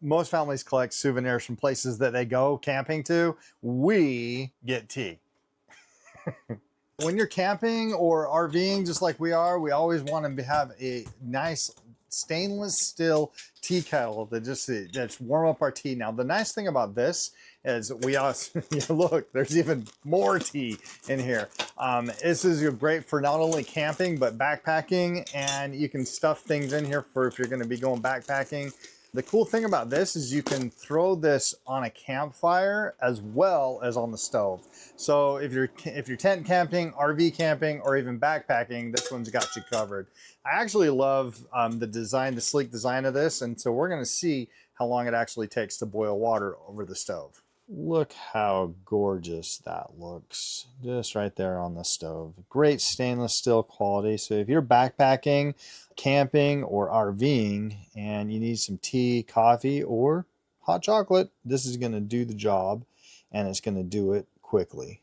most families collect souvenirs from places that they go camping to. We get tea. When you're camping or RVing, just like we are, we always want to have a nice stainless steel tea kettle that's warm up our tea. Now, the nice thing about this is we also, look, there's even more tea in here. This is great for not only camping, but backpacking, and you can stuff things in here for if you're going to be going backpacking. The cool thing about this is you can throw this on a campfire as well as on the stove. So if you're tent camping, RV camping, or even backpacking, this one's got you covered. I actually love the design, the sleek design of this, and so we're going to see how long it actually takes to boil water over the stove. Look how gorgeous that looks, just right there on the stove. Great stainless steel quality. So if you're backpacking, camping, or RVing, and you need some tea, coffee, or hot chocolate, this is going to do the job, and it's going to do it quickly.